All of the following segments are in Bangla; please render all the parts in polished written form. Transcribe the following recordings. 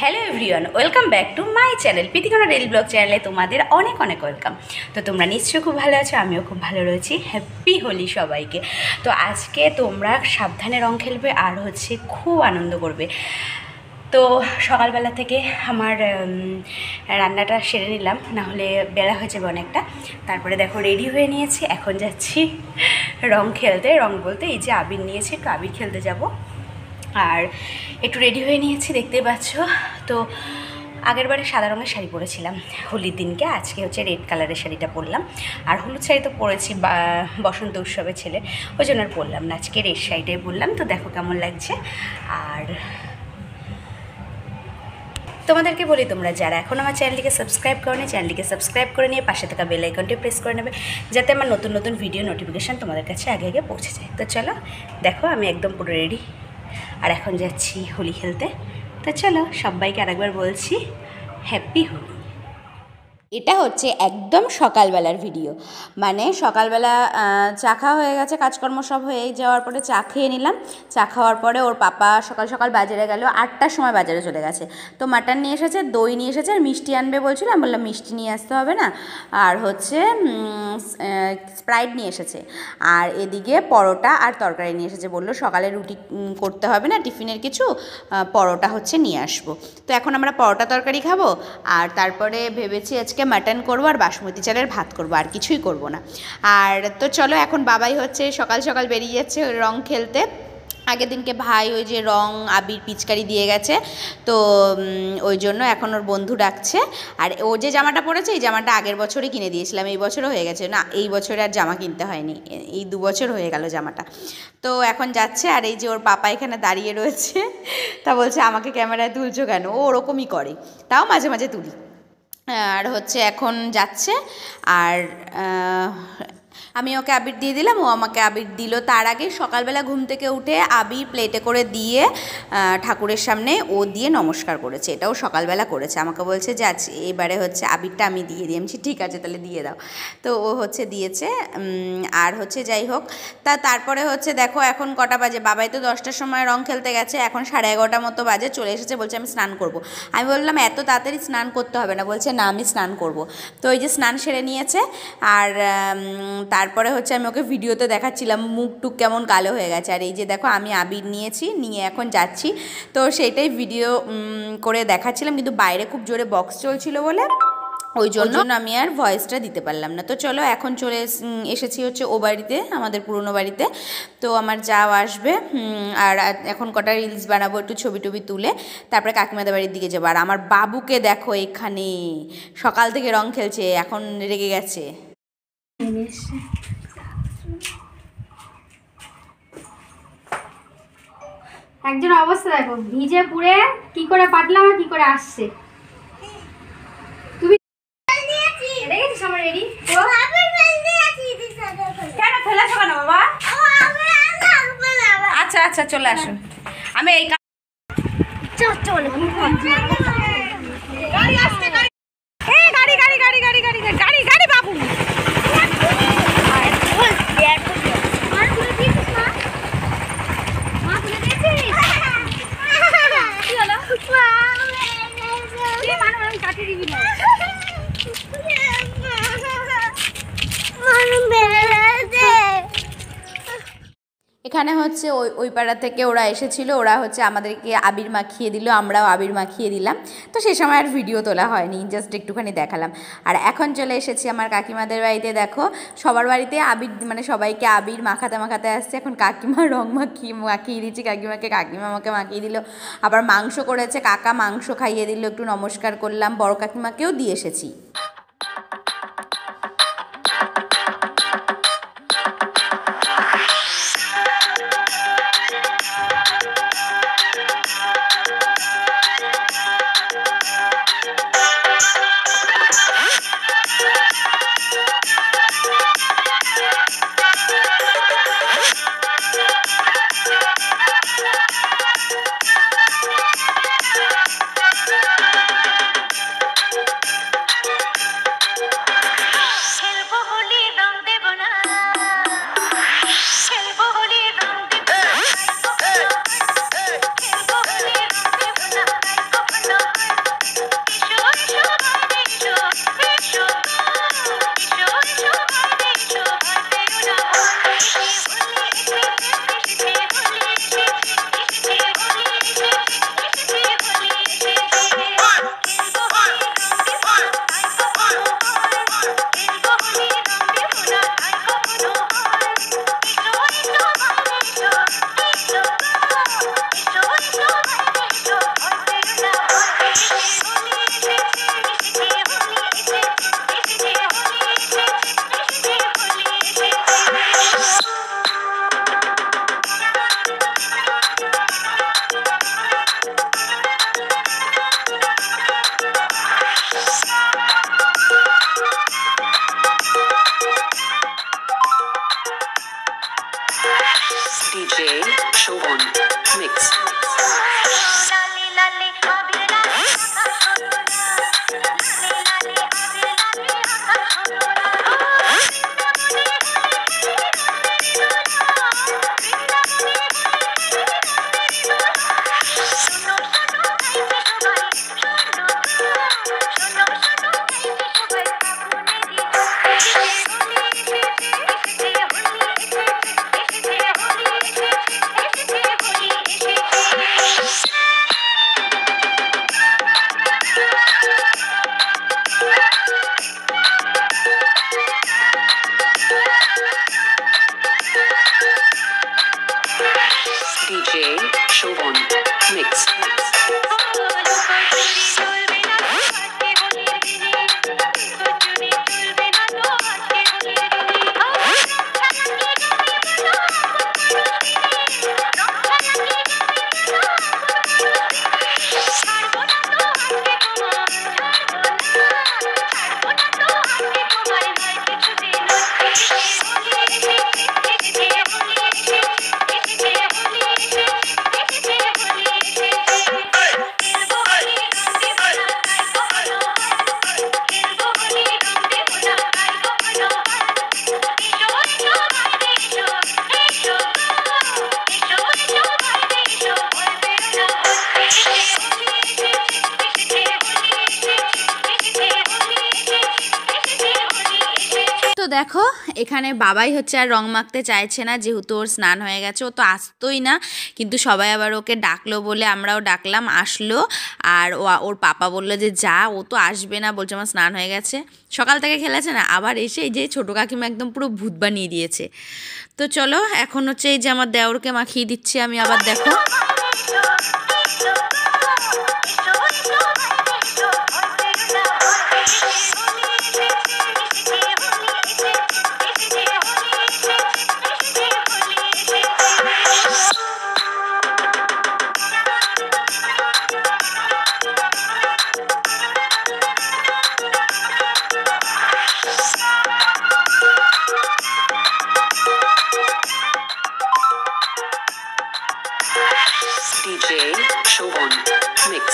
Hello everyone, welcome back to my channel পিতিকোনা ডেইলি ব্লগ চ্যানেলে তোমাদের অনেক অনেক ওয়েলকাম। তো তোমরা নিশ্চয়ই খুব ভালো আছো, আমিও খুব ভালো রয়েছি। হ্যাপি হোলি সবাইকে। তো আজকে তোমরা সাবধানে রং খেলবে আর খুব আনন্দ করবে। তো সকালবেলা থেকে আমার রান্নাটা সেরে নিলাম, নাহলে বেলা হয়ে যাবে অনেকটা। তারপরে দেখো রেডি হয়ে নিয়েছি, এখন যাচ্ছি রং খেলতে। রং বলতে এই যে আবির নিয়েছি, একটু আবির খেলতে যাব। আর একটু রেডি হয়ে নিয়েছি, দেখতেই পাচ্ছ। তো আগের বারে সাদা রঙের শাড়ি পরেছিলাম হোলির দিনকে, আজকে রেড কালারের শাড়িটা পরলাম। আর হলুদ শাড়ি তো পরেছি বসন্ত উৎসবের ছেলে, ওই জন্য আর পরলাম না, আজকে রেড শাড়িটাই পরলাম। তো দেখো কেমন লাগছে। আর তোমাদেরকে বলি, তোমরা যারা এখন আমার চ্যানেলটিকে সাবস্ক্রাইব করোনি, চ্যানেলটিকে সাবস্ক্রাইব করে নিয়ে পাশে থাকা বেল আইকনটি প্রেস করে নেবে, যাতে আমার নতুন নতুন ভিডিও নোটিফিকেশান তোমাদের কাছে আগে আগে পৌঁছে যায়। তো চলো দেখো, আমি একদম পুরো রেডি, আর এখন যাচ্ছি হোলি খেলতে। তো চলো সবাইকে আরেকবার বলছি হ্যাপি হোলি। এটা একদম সকালবেলার ভিডিও, মানে সকালবেলা চা খাওয়া হয়ে গেছে, কাজকর্ম সব হয়ে যাওয়ার পরে চা খেয়ে নিলাম। চা খাওয়ার পরে ওর পাপা সকাল সকাল বাজারে গেল, 8টার সময় বাজারে চলে গেছে। তো মাটন নিয়ে এসেছে, দই নিয়ে এসেছে, আর মিষ্টি আনবে বলছিল। আমি বললাম মিষ্টি নিয়ে আসতে হবে না, আর স্প্রাইট নিয়ে এসেছে। আর এদিকে পরোটা আর তরকারি নিয়ে এসেছে, বললো সকালে রুটি করতে হবে না, টিফিনের কিছু পরোটা নিয়ে আসবো। তো এখন আমরা পরোটা তরকারি খাবো, আর তারপরে ভেবেছি আজকে মাটন করবো আর বাসমতি চালের ভাত করবো, আর কিছুই করবো না। আর তো চলো, এখন বাবাই সকাল সকাল বেরিয়ে যাচ্ছে রং খেলতে। আগের দিনকে ভাই ওই যে রং আবির পিচকারি দিয়ে গেছে, তো ওই জন্য এখন ওর বন্ধু ডাকছে। আর ও যে জামাটা পরেছে, এই জামাটা আগের বছরই কিনে দিয়েছিলাম, এই বছরও হয়ে গেছে না, এই বছরে আর জামা কিনতে হয়নি, এই 2 বছর হয়ে গেল জামাটা। তো এখন যাচ্ছে, আর এই যে ওর পাপা এখানে দাঁড়িয়ে রয়েছে, তা বলছে আমাকে ক্যামেরায় তুলছো কেন, ও ওরকমই করে, তাও মাঝে মাঝে তুলি। আর এখন যাচ্ছে, আর আমি ওকে আবির দিয়ে দিলাম, ও আমাকে আবির দিল। তার আগে সকালবেলা ঘুম থেকে উঠে আবির প্লেটে করে দিয়ে ঠাকুরের সামনে ও দিয়ে নমস্কার করেছে, এটাও সকালবেলা করেছে। আমাকে বলছে যে আজ এবারে আবিরটা আমি দিয়ে দিই। আমি ঠিক আছে তাহলে দিয়ে দাও। তো ও দিয়েছে। আর যাই হোক, তারপরে দেখো এখন কটা বাজে, বাবাই তো 10টার সময় রং খেলতে গেছে, এখন 11:30 মতো বাজে, চলে এসেছে, বলছে আমি স্নান করব। আমি বললাম এত তাড়াতাড়ি স্নান করতে হবে না, বলছে না আমি স্নান করব। তো ওই যে স্নান সেরে নিয়েছে। আর তারপরে আমি ওকে ভিডিওতে দেখাচ্ছিলাম মুখ টুক কেমন কালো হয়ে গেছে। আর এই যে দেখো আমি আবির নিয়েছি, নিয়ে এখন যাচ্ছি। তো সেইটাই ভিডিও করে দেখাচ্ছিলাম, কিন্তু বাইরে খুব জোরে বক্স চলছিল বলে ওই জন্য আমি আর ভয়েসটা দিতে পারলাম না। তো চলো এখন চলে এসেছি ও বাড়িতে, আমাদের পুরনো বাড়িতে। তো আমার যাও আসবে, আর এখন কটা রিলস বানাবো, একটু ছবি টবি তুলে তারপরে কাকিমাদের বাড়ির দিকে যাবো। আর আমার বাবুকে দেখো এখানে সকাল থেকে রং খেলছে, এখন রেগে গেছে। একজন অবস্থা দেখো, ভিজে পুড়ে কি করে পাটলাম আর কি করে আসছে। তুমি দেখেছিস আমার রেডি কেন ফেলেছো কেন বাবা? আচ্ছা আচ্ছা চলে আসুন, আমি এই গাড়ি গাড়ি গাড়ি গাড়ি গাড়ি গাড়ি গাড়ি বাবু এখানে ওই পাড়া থেকে ওরা এসেছিলো, ওরা আমাদেরকে আবির মাখিয়ে দিল, আমরাও আবির মাখিয়ে দিলাম। তো সে সময় আর ভিডিও তোলা হয়নি, জাস্ট একটুখানি দেখালাম। আর এখন চলে এসেছি আমার কাকিমাদের বাড়িতে। দেখো সবার বাড়িতে আবির, মানে সবাইকে আবির মাখাতে মাখাতে আসছে। এখন কাকিমা রং মাখিয়ে দিচ্ছি কাকিমাকে, কাকিমা আমাকে মাখিয়ে দিল। আবার মাংস করেছে, কাকা মাংস খাইয়ে দিল, একটু নমস্কার করলাম, বড় কাকিমাকেও দিয়ে এসেছি। দেখো এখানে বাবাই হচ্ছে আর রং মাখতে চাইছে না, যেহেতু ওর স্নান হয়ে গেছে, ও তো আসতোই না, কিন্তু সবাই আবার ওকে ডাকলো বলে আমরাও ডাকলাম, আসলো। আর ওর পাপা বললো যে যা, ও তো আসবে না, বলছে আমার স্নান হয়ে গেছে, সকাল থেকে খেলেছে না, আবার এসে এই যে ছোটো কাকিমা একদম পুরো ভূত বানিয়ে দিয়েছে। তো চলো এখন হচ্ছে এই যে আমার দেওরকে মাখিয়ে দিচ্ছি আমি আবার, দেখো। DJ Shobon Mix.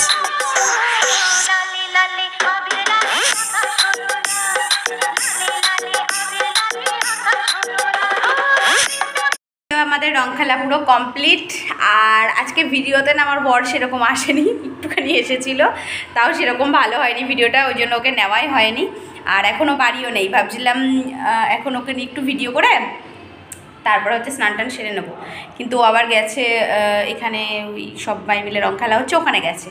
আমাদের রং খেলা পুরো কমপ্লিট। আর আজকে ভিডিওতে না আমার বর সেরকম আসেনি, একটুখানি এসেছিল, তাও সেরকম ভালো হয়নি ভিডিওটা, ওই জন্য ওকে নেওয়াই হয়নি। আর এখনও বাড়িও নেই, ভাবছিলাম এখন ওকে নিয়ে একটু ভিডিও করে তারপর হচ্ছে স্নান টান সেরে নেবো, কিন্তু ও আবার গেছে এখানে ওই সবাই মিলে রং খেলা হচ্ছে, ওখানে গেছে।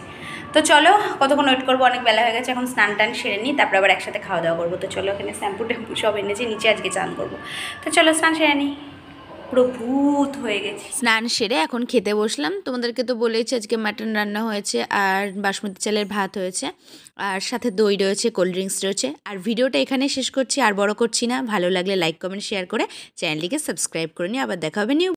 তো চলো কতক্ষণ ওয়েট করবো, অনেক বেলা হয়ে গেছে, এখন স্নান টান সেরে নিই, তারপর আবার একসাথে খাওয়া দাওয়া করবো। তো চলো এখানে শ্যাম্পু ট্যাম্পু সব এনেছি, নিচে আজকে চান করবো। তো চলো স্নান সেরে নিই, পুরো ভূত হয়ে গেছি। স্নান সেরে এখন খেতে বসলাম। তোমাদেরকে তো বলেইছি আজকে মাটন রান্না হয়েছে, আর বাসমতি চালের ভাত হয়েছে, আর সাথে দই রয়েছে, কোল্ড ড্রিঙ্কস রয়েছে। আর ভিডিওটা এখানে শেষ করছি, আর বড় করছি না। ভালো লাগলে লাইক কমেন্ট শেয়ার করে চ্যানেলটিকে সাবস্ক্রাইব করে নিই। আবার দেখা হবে নিউ